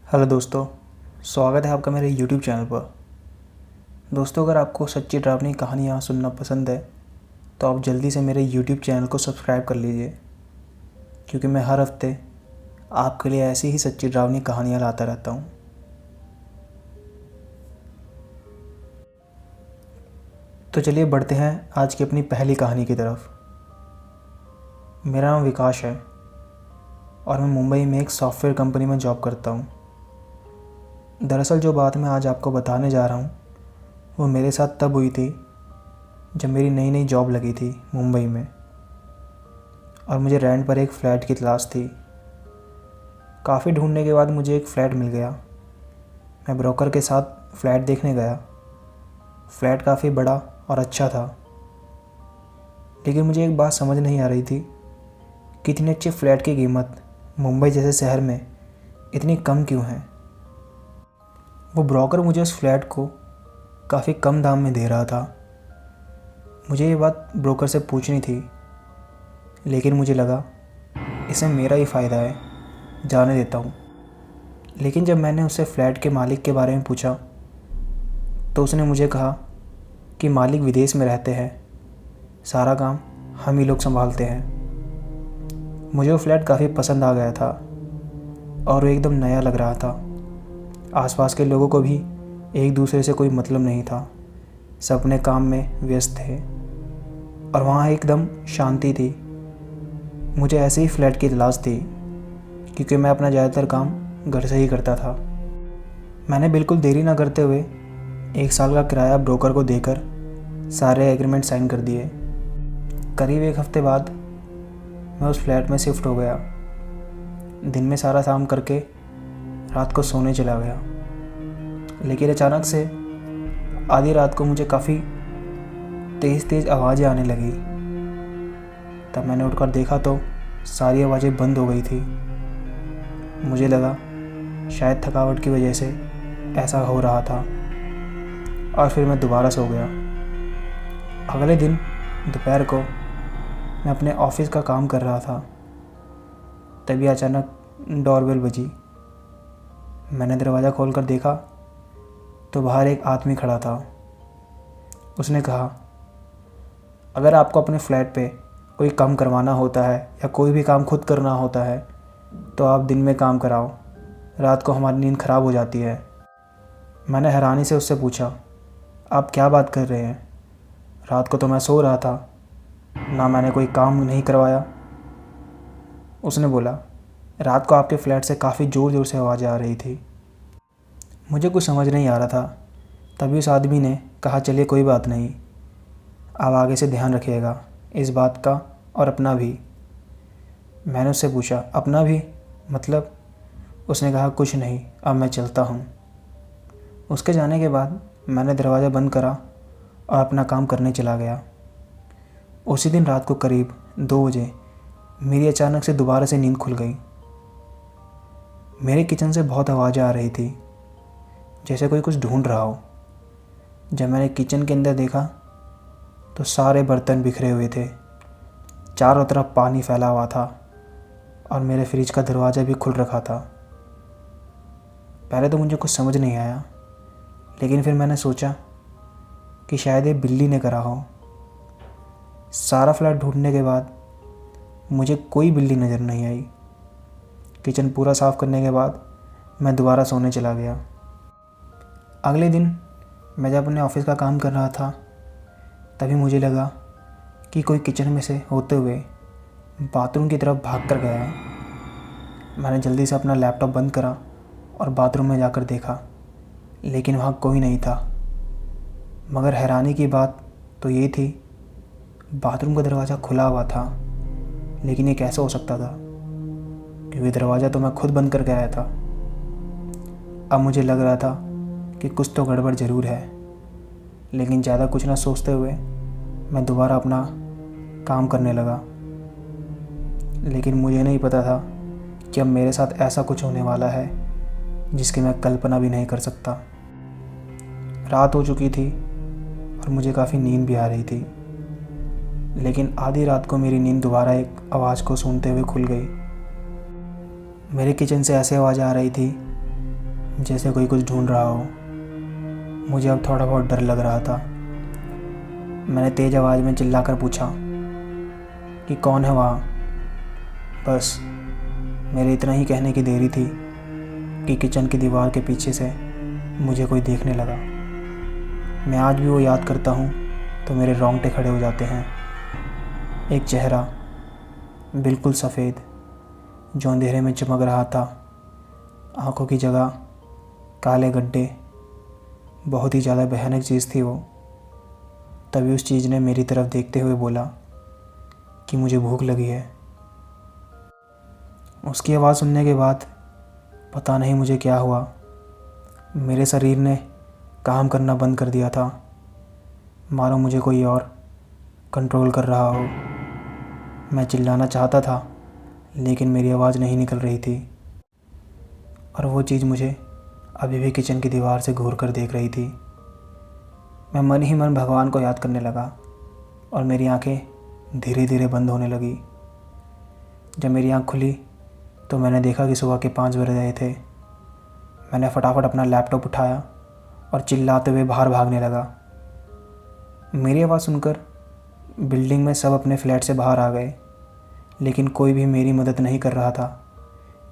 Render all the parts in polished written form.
Hello दोस्तों, स्वागत है आपका मेरे YouTube चैनल पर। दोस्तों, अगर आपको सच्ची डरावनी कहानियाँ सुनना पसंद है तो आप जल्दी से मेरे YouTube चैनल को सब्सक्राइब कर लीजिए, क्योंकि मैं हर हफ्ते आपके लिए ऐसी ही सच्ची डरावनी कहानियाँ लाता रहता हूँ। तो चलिए बढ़ते हैं आज की अपनी पहली कहानी की तरफ। मेरा नाम विकास है और मैं मुंबई में एक सॉफ्टवेयर कंपनी में जॉब करता हूँ। दरअसल जो बात मैं आज आपको बताने जा रहा हूँ वो मेरे साथ तब हुई थी जब मेरी नई नई जॉब लगी थी मुंबई में और मुझे रेंट पर एक फ़्लैट की तलाश थी। काफ़ी ढूंढने के बाद मुझे एक फ़्लैट मिल गया। मैं ब्रोकर के साथ फ़्लैट देखने गया। फ़्लैट काफ़ी बड़ा और अच्छा था, लेकिन मुझे एक बात समझ नहीं आ रही थी कि इतने अच्छे फ़्लैट की कीमत मुंबई जैसे शहर में इतनी कम क्यों है। वो ब्रोकर मुझे उस फ्लैट को काफ़ी कम दाम में दे रहा था। मुझे ये बात ब्रोकर से पूछनी थी, लेकिन मुझे लगा इसमें मेरा ही फ़ायदा है, जाने देता हूँ। लेकिन जब मैंने उससे फ़्लैट के मालिक के बारे में पूछा तो उसने मुझे कहा कि मालिक विदेश में रहते हैं, सारा काम हम ही लोग संभालते हैं। मुझे वो फ्लैट काफ़ी पसंद आ गया था और वो एकदम नया लग रहा था। आसपास के लोगों को भी एक दूसरे से कोई मतलब नहीं था, सब अपने काम में व्यस्त थे और वहाँ एकदम शांति थी। मुझे ऐसे ही फ्लैट की तलाश थी, क्योंकि मैं अपना ज़्यादातर काम घर से ही करता था। मैंने बिल्कुल देरी ना करते हुए 1 साल का किराया ब्रोकर को देकर सारे एग्रीमेंट साइन कर दिए। करीब 1 हफ्ते बाद मैं उस फ्लैट में शिफ्ट हो गया। दिन में सारा काम करके रात को सोने चला गया, लेकिन अचानक से आधी रात को मुझे काफ़ी तेज़ आवाज़ें आने लगी। तब मैंने उठकर देखा तो सारी आवाज़ें बंद हो गई थी। मुझे लगा शायद थकावट की वजह से ऐसा हो रहा था और फिर मैं दोबारा सो गया। अगले दिन दोपहर को मैं अपने ऑफिस का काम कर रहा था, तभी अचानक डोरबेल बजी। मैंने दरवाज़ा खोलकर देखा तो बाहर एक आदमी खड़ा था। उसने कहा, अगर आपको अपने फ्लैट पे कोई काम करवाना होता है या कोई भी काम खुद करना होता है तो आप दिन में काम कराओ, रात को हमारी नींद ख़राब हो जाती है। मैंने हैरानी से उससे पूछा, आप क्या बात कर रहे हैं? रात को तो मैं सो रहा था, ना मैंने कोई काम नहीं करवाया। उसने बोला, रात को आपके फ्लैट से काफ़ी ज़ोर ज़ोर से आवाज़ें आ रही थी। मुझे कुछ समझ नहीं आ रहा था। तभी उस आदमी ने कहा, चलिए कोई बात नहीं, आप आगे से ध्यान रखिएगा इस बात का और अपना भी। मैंने उससे पूछा, अपना भी मतलब? उसने कहा, कुछ नहीं, अब मैं चलता हूँ। उसके जाने के बाद मैंने दरवाज़ा बंद करा और अपना काम करने चला गया। उसी दिन रात को करीब 2 बजे मेरी अचानक से दोबारा से नींद खुल गई। मेरे किचन से बहुत आवाज़ें आ रही थी, जैसे कोई कुछ ढूंढ रहा हो। जब मैंने किचन के अंदर देखा तो सारे बर्तन बिखरे हुए थे, चारों तरफ पानी फैला हुआ था और मेरे फ्रिज का दरवाज़ा भी खुल रखा था। पहले तो मुझे कुछ समझ नहीं आया, लेकिन फिर मैंने सोचा कि शायद ये बिल्ली ने करा हो। सारा फ्लैट ढूंढने के बाद मुझे कोई बिल्ली नज़र नहीं आई। किचन पूरा साफ़ करने के बाद मैं दोबारा सोने चला गया। अगले दिन मैं जब अपने ऑफिस का काम कर रहा था, तभी मुझे लगा कि कोई किचन में से होते हुए बाथरूम की तरफ भाग कर गया है। मैंने जल्दी से अपना लैपटॉप बंद करा और बाथरूम में जाकर देखा, लेकिन वहाँ कोई नहीं था। मगर हैरानी की बात तो ये थी, बाथरूम का दरवाज़ा खुला हुआ था। लेकिन ये कैसे हो सकता था, क्योंकि दरवाज़ा तो मैं खुद बंद करके आया था। अब मुझे लग रहा था कि कुछ तो गड़बड़ ज़रूर है, लेकिन ज़्यादा कुछ ना सोचते हुए मैं दोबारा अपना काम करने लगा। लेकिन मुझे नहीं पता था कि अब मेरे साथ ऐसा कुछ होने वाला है जिसकी मैं कल्पना भी नहीं कर सकता। रात हो चुकी थी और मुझे काफ़ी नींद भी आ रही थी, लेकिन आधी रात को मेरी नींद दोबारा एक आवाज़ को सुनते हुए खुल गई। मेरे किचन से ऐसे आवाज़ आ रही थी जैसे कोई कुछ ढूंढ रहा हो। मुझे अब थोड़ा बहुत डर लग रहा था। मैंने तेज़ आवाज़ में चिल्लाकर पूछा कि कौन है वहाँ। बस मेरे इतना ही कहने की देरी थी कि किचन की दीवार के पीछे से मुझे कोई देखने लगा। मैं आज भी वो याद करता हूँ तो मेरे रोंगटे खड़े हो जाते हैं। एक चेहरा बिल्कुल सफ़ेद जो अंधेरे में चमक रहा था, आंखों की जगह काले गड्ढे। बहुत ही ज़्यादा भयानक चीज़ थी वो। तभी उस चीज़ ने मेरी तरफ देखते हुए बोला कि मुझे भूख लगी है। उसकी आवाज़ सुनने के बाद पता नहीं मुझे क्या हुआ, मेरे शरीर ने काम करना बंद कर दिया था, मानो मुझे कोई और कंट्रोल कर रहा हो। मैं चिल्लाना चाहता था लेकिन मेरी आवाज़ नहीं निकल रही थी और वो चीज़ मुझे अभी भी किचन की दीवार से घूर कर देख रही थी। मैं मन ही मन भगवान को याद करने लगा और मेरी आंखें धीरे धीरे बंद होने लगी। जब मेरी आंख खुली तो मैंने देखा कि सुबह के 5 बज रहे थे। मैंने फटाफट अपना लैपटॉप उठाया और चिल्लाते हुए बाहर भागने लगा। मेरी आवाज़ सुनकर बिल्डिंग में सब अपने फ्लैट से बाहर आ गए, लेकिन कोई भी मेरी मदद नहीं कर रहा था।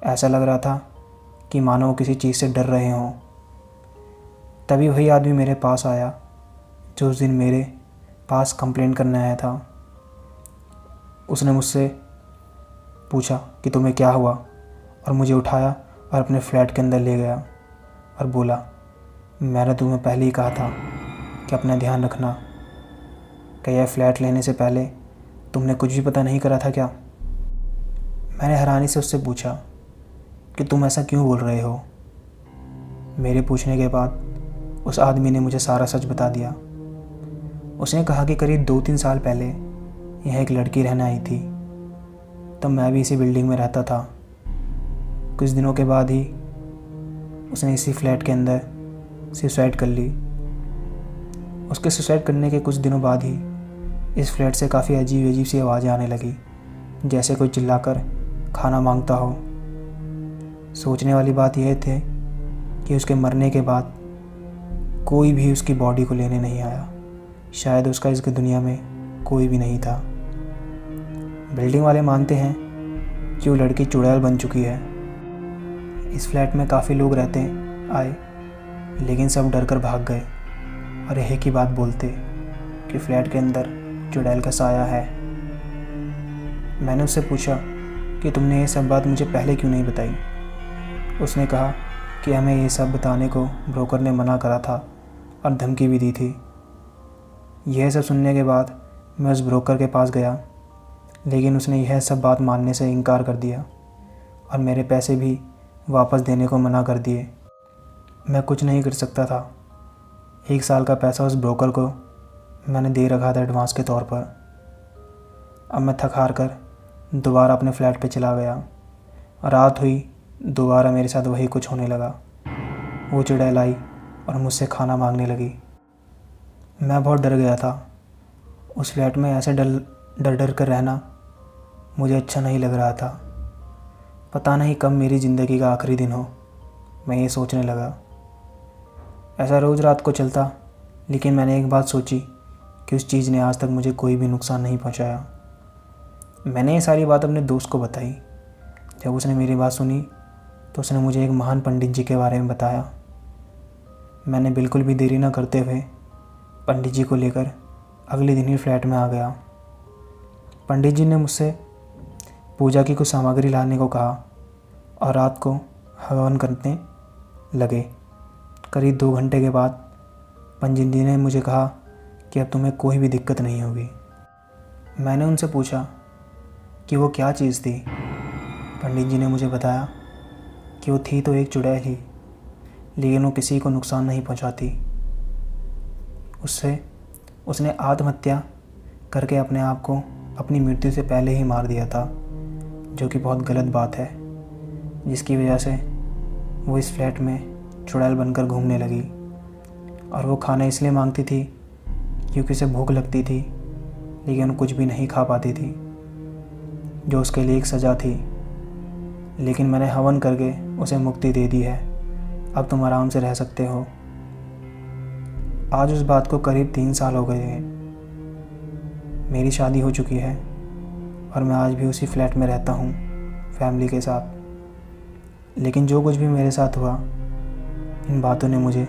ऐसा लग रहा था कि मानो वो किसी चीज़ से डर रहे हों। तभी वही आदमी मेरे पास आया जो उस दिन मेरे पास कंप्लेंट करने आया था। उसने मुझसे पूछा कि तुम्हें क्या हुआ, और मुझे उठाया और अपने फ्लैट के अंदर ले गया और बोला, मैंने तुम्हें पहले ही कहा था कि अपना ध्यान रखना। क्या यह फ्लैट लेने से पहले तुमने कुछ भी पता नहीं करा था क्या? मैंने हैरानी से उससे पूछा कि तुम ऐसा क्यों बोल रहे हो। मेरे पूछने के बाद उस आदमी ने मुझे सारा सच बता दिया। उसने कहा कि करीब 2-3 साल पहले यहाँ एक लड़की रहने आई थी। तब मैं भी इसी बिल्डिंग में रहता था। कुछ दिनों के बाद ही उसने इसी फ्लैट के अंदर सुसाइड कर ली। उसके सुसाइड करने के कुछ दिनों बाद ही इस फ्लैट से काफ़ी अजीब अजीब सी आवाज़ें आने लगी, जैसे कोई चिल्लाकर खाना मांगता हो। सोचने वाली बात यह थी कि उसके मरने के बाद कोई भी उसकी बॉडी को लेने नहीं आया। शायद उसका इस दुनिया में कोई भी नहीं था। बिल्डिंग वाले मानते हैं कि वो लड़की चुड़ैल बन चुकी है। इस फ्लैट में काफ़ी लोग रहते आए, लेकिन सब डर कर भाग गए और एक ही बात बोलते कि फ्लैट के अंदर चुड़ैल का साया है। मैंने उससे पूछा कि तुमने ये सब बात मुझे पहले क्यों नहीं बताई। उसने कहा कि हमें ये सब बताने को ब्रोकर ने मना करा था और धमकी भी दी थी। यह सब सुनने के बाद मैं उस ब्रोकर के पास गया, लेकिन उसने यह सब बात मानने से इनकार कर दिया और मेरे पैसे भी वापस देने को मना कर दिए। मैं कुछ नहीं कर सकता था। 1 साल का पैसा उस ब्रोकर को मैंने दे रखा था एडवांस के तौर पर। अब मैं थक हार कर दोबारा अपने फ्लैट पे चला गया। रात हुई, दोबारा मेरे साथ वही कुछ होने लगा। वो चुड़ैल आई और मुझसे खाना मांगने लगी। मैं बहुत डर गया था। उस फ्लैट में ऐसे डर डर कर रहना मुझे अच्छा नहीं लग रहा था। पता नहीं कब मेरी ज़िंदगी का आखिरी दिन हो, मैं ये सोचने लगा। ऐसा रोज़ रात को चलता, लेकिन मैंने एक बात सोची कि उस चीज़ ने आज तक मुझे कोई भी नुकसान नहीं पहुंचाया। मैंने ये सारी बात अपने दोस्त को बताई। जब उसने मेरी बात सुनी तो उसने मुझे एक महान पंडित जी के बारे में बताया। मैंने बिल्कुल भी देरी न करते हुए पंडित जी को लेकर अगले दिन ही फ्लैट में आ गया। पंडित जी ने मुझसे पूजा की कुछ सामग्री लाने को कहा और रात को हवन करने लगे। करीब 2 घंटे के बाद पंडित जी ने मुझे कहा कि अब तुम्हें कोई भी दिक्कत नहीं होगी। मैंने उनसे पूछा कि वो क्या चीज़ थी। पंडित जी ने मुझे बताया कि वो थी तो एक चुड़ैल ही, लेकिन वो किसी को नुकसान नहीं पहुंचाती। उसने आत्महत्या करके अपने आप को अपनी मृत्यु से पहले ही मार दिया था, जो कि बहुत गलत बात है, जिसकी वजह से वो इस फ्लैट में चुड़ैल बनकर घूमने लगी। और वो खाना इसलिए मांगती थी क्योंकि उसे भूख लगती थी, लेकिन वो कुछ भी नहीं खा पाती थी, जो उसके लिए एक सज़ा थी। लेकिन मैंने हवन करके उसे मुक्ति दे दी है। अब तुम आराम से रह सकते हो। आज उस बात को करीब 3 साल हो गए हैं। मेरी शादी हो चुकी है और मैं आज भी उसी फ्लैट में रहता हूँ फैमिली के साथ। लेकिन जो कुछ भी मेरे साथ हुआ, इन बातों ने मुझे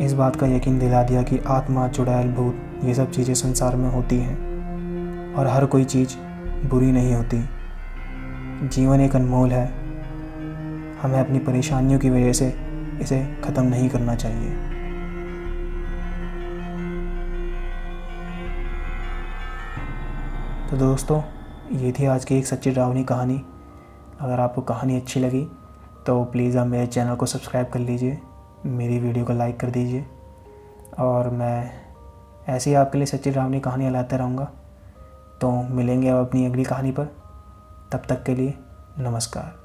इस बात का यकीन दिला दिया कि आत्मा, चुड़ैल, भूत, ये सब चीज़ें संसार में होती हैं और हर कोई चीज़ बुरी नहीं होती। जीवन एक अनमोल है, हमें अपनी परेशानियों की वजह से इसे ख़त्म नहीं करना चाहिए। तो दोस्तों, ये थी आज की एक सच्ची डरावनी कहानी। अगर आपको कहानी अच्छी लगी तो प्लीज़ आप मेरे चैनल को सब्सक्राइब कर लीजिए, मेरी वीडियो को लाइक कर दीजिए और मैं ऐसे ही आपके लिए सच्ची डरावनी कहानियाँ लाता रहूँगा। तो मिलेंगे अब अपनी अगली कहानी पर। तब तक के लिए नमस्कार।